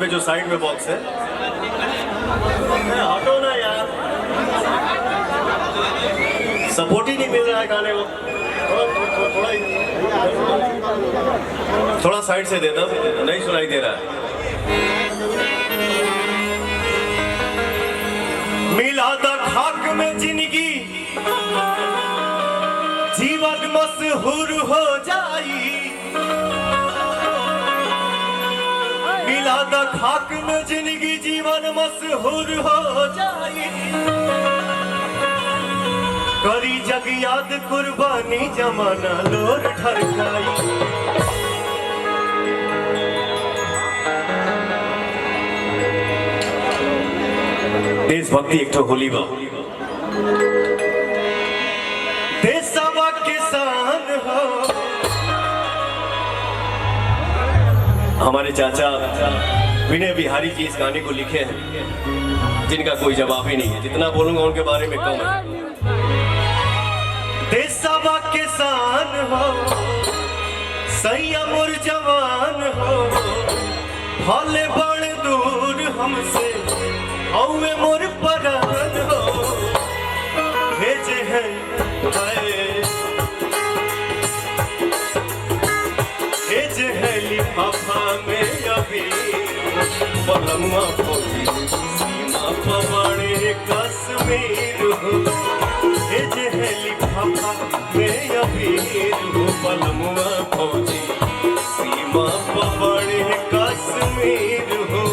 पे जो साइड में बॉक्स है, हटो ना यार, सपोर्ट ही नहीं मिल रहा है गाने को। थोड़ा साइड से देता, नहीं सुनाई दे रहा है। मिलादा खाक में जिंदगी जीवन मशहूर हो जाई, मिलादा खाक में जिंदगी जीवन मशहूर हो जाई, करी जग याद कुर्बानी जमाना लोर ठरकाई। देशभक्ति एक तो होली बा, देशवा किसान हो। हमारे चाचा विनय बिहारी जी इस गाने को लिखे हैं, जिनका कोई जवाब ही नहीं है, जितना बोलूंगा उनके बारे में कम है। देशवा किसान हो, संयम और जवान हो, भले बड़ दूर हमसे औवे मोर परान हो, भेजे हैं भेजे हैं लिफाफा में अभी पलमा फौजी सीमा पवाड़े कश्मीर हो, भेजे हैं लिफाफा में अभी पलमा फौजी सीमा पवाड़े कश्मीर हो।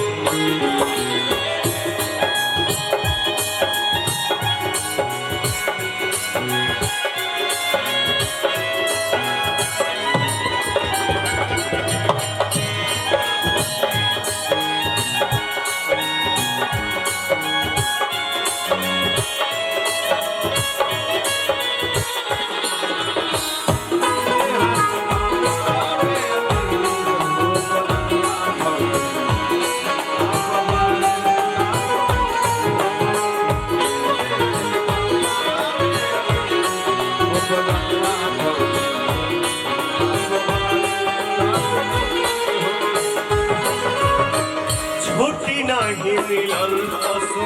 छुट्टी नहीं मिलल असो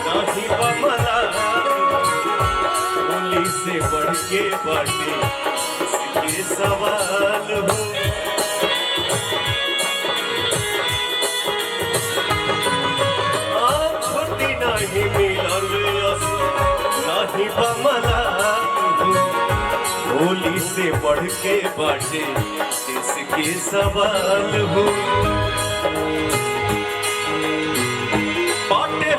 नहीं बमला, पुलिस से बढ़ के बाटे इसके सवाल हो। छुट्टी नहीं मिलल असो नहीं बमला, पुलिस से बढ़ के बाटे इसके सवाल हो।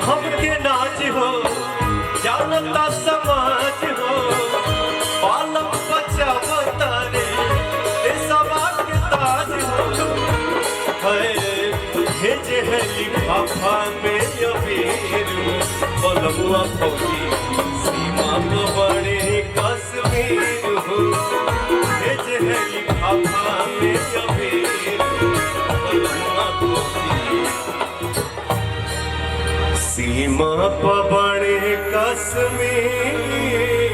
हमके नाच हो जानता समाज हो, बालक बच्चा बतारे देशवा के ताज हो, भेजे है लिफाफा में अबीर पलमुआ फौजी सीमा पवाड़े कश्मीर हो, भेजे है लिफाफा में अबीर पलमुआ फौजी सीमा पवाड़े कश्मीर।